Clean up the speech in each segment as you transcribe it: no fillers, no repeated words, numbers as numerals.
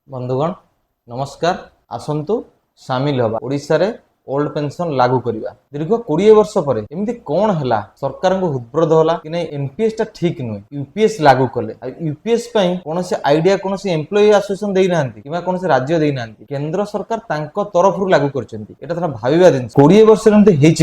बंधुगण नमस्कार। आसंतु सामिल हवा ओडिशा रे ओल्ड पेंशन लागू करवा। दीर्घ 20 वर्ष पर एमती कौन है सरकार को हृदबोध होला कि नहीं एनपीएस टा ठीक नुहे यूपीएस लागू कले। यूपीएस कौन से आइडिया कौन से एम्प्लॉई एसोसिएशन देना कि कौन से राज्य देना केंद्र सरकार तरफ लागू कर भाविबा दिन 20 वर्ष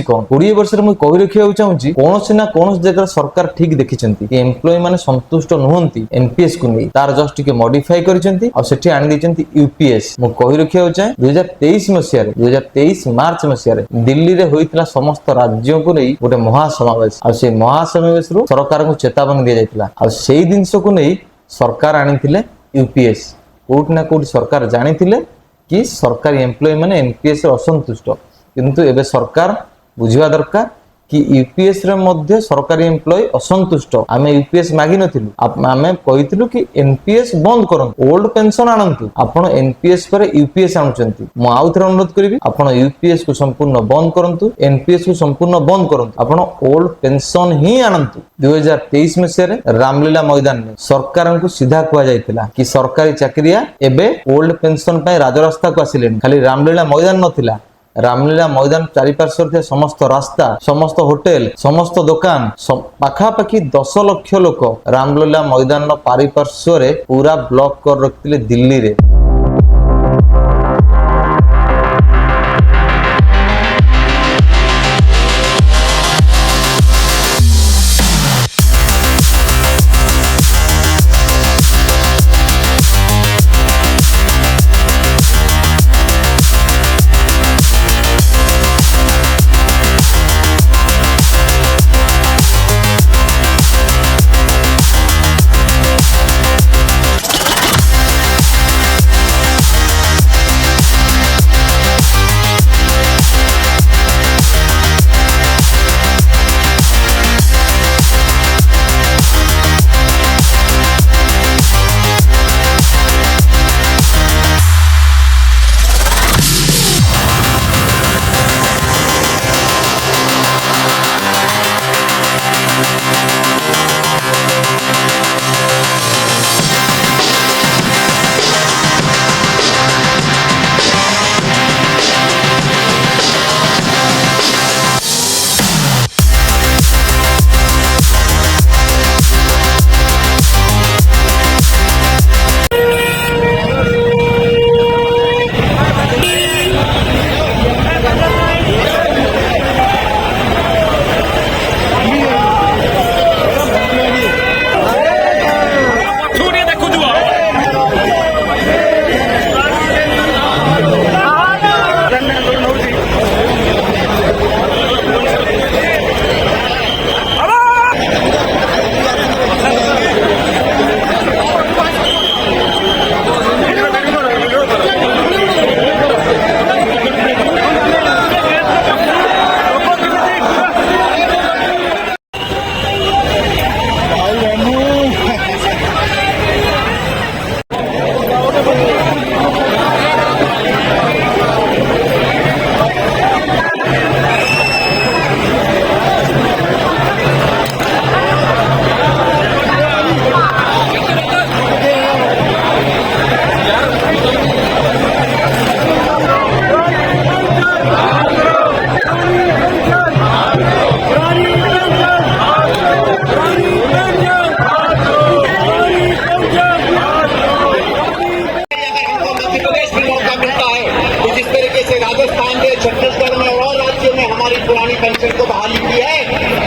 कौन 20 वर्ष मुझे कही रखा चाहूँगी कौन से ना कौन जगह सरकार ठीक देखी एम्प्लॉई मैंने संतुष्ट नुहति एनपीएस को नहीं तार जस्ट टी मॉडिफाई कर आनी यूपीएस मुझे कही रखा चाहे 2023 मसीह 2023 मार्च मसीह दिल्ली रे होइतिला समस्त राज्यों को नहीं गोटे महासमावेश आ से महासमावेश रु सरकार को चेतावनी दिया जाइतिला आ सेही दिनस को नहीं सरकार आनिथिले यूपीएस कोट ना कोट सरकार जानिथिले कि सरकारी एम्प्लॉई माने एनपीएस रे असंतुष्ट किंतु एबे सरकार बुझिबा दरकार कि यूपीएस रे मध्य सरकारी एम्प्लॉई असंतुष्ट आमे यूपीएस मागी नथिलु आमे कहिथिलु कि एनपीएस बंद करन ओल्ड पेंशन आनंतु आपण एनपीएस पर यूपीएस आनुचंती मु आउथरे अनुरोध करिवि आपण यूपीएस को संपूर्ण बंद करंतु एनपीएस को संपूर्ण बंद करंतु आपण ओल्ड पेंशन ही आनंतु 2023 मसीह रे रामलीला मैदान में सरकार को सीधा कुआ जायतिला कि सरकारी चाकरिया एबे ओल्ड पेंशन पय राजरास्ता को आसिलेन खाली रामलीला मैदान नथिला रामलीला मैदान चारिपार्श्वर समस्त रास्ता समस्त होटेल समस्त दुकान पाखापाखि 10 लाख लोक रामलीला मैदान पारिपार्श्वर पूरा ब्लॉक कर रखिले दिल्ली रे। छत्तीसगढ़ में और राज्यों में हमारी पुरानी पेंशन को बहाली की है,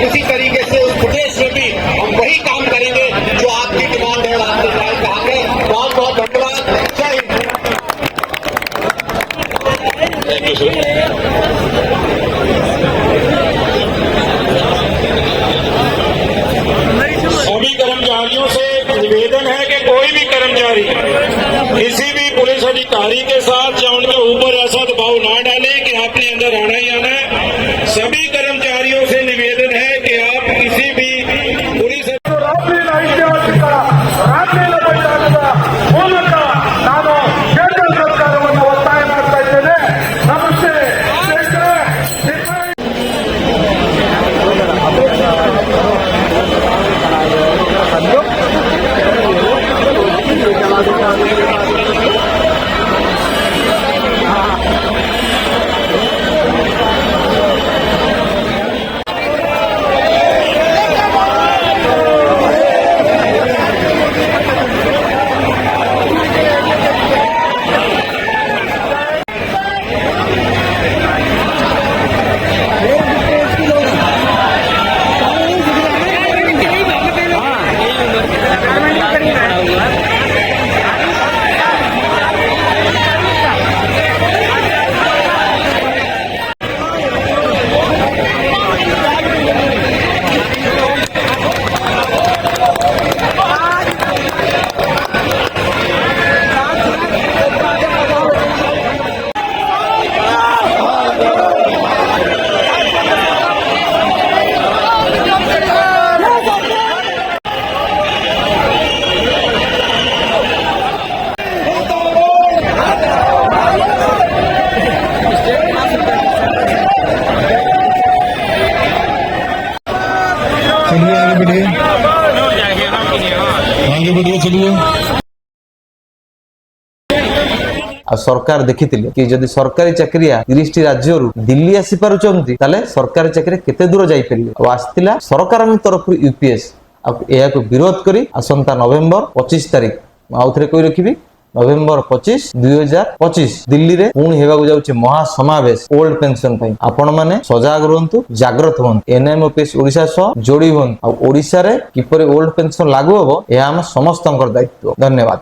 उसी तरीके से उस प्रदेश में भी हम वही काम करेंगे जो आपकी डिमांड है। राज्यपाल कहा है। बहुत बहुत धन्यवाद। जय हिंद। सभी कर्मचारियों से निवेदन है कि कोई भी कर्मचारी किसी भी पुलिस अधिकारी के साथ या उनके ऊपर ऐसा दबाव ना डाले कि आपने अंदर आना ही आना है। सभी कर्मचारियों से निवेदन है कि आप किसी भी पुलिस Thank you. चलिए आगे बढ़िए, आगे बढ़िए, चलिए। आ सरकार देखिथिले कि जदि सरकारी चाकरिया 30 टी राज्यरू दिल्ली आसी पारुचंती ताले सरकारी चाकरी केते दूर जाई परिबे आ आस्तिला सरकारक तरफ यूपीएस आ एया को विरोध करी आसंता नवेम्बर 25 तारिख आउथरे कोइ रखिबी नवेम्बर 25 2025 दिल्ली रे पुणी हेबाकु जाउछि महासमावेश ओल्ड पेंशन पई आपण माने सजाग रहंतु जागृत हुंतु एनएमओपीएस ओडिशा सह जोड़ी हुंतु आ ओडिशा रे किपरि ओल्ड पेंशन लागू होबो एहा हम समस्तंकर दायित्व। धन्यवाद।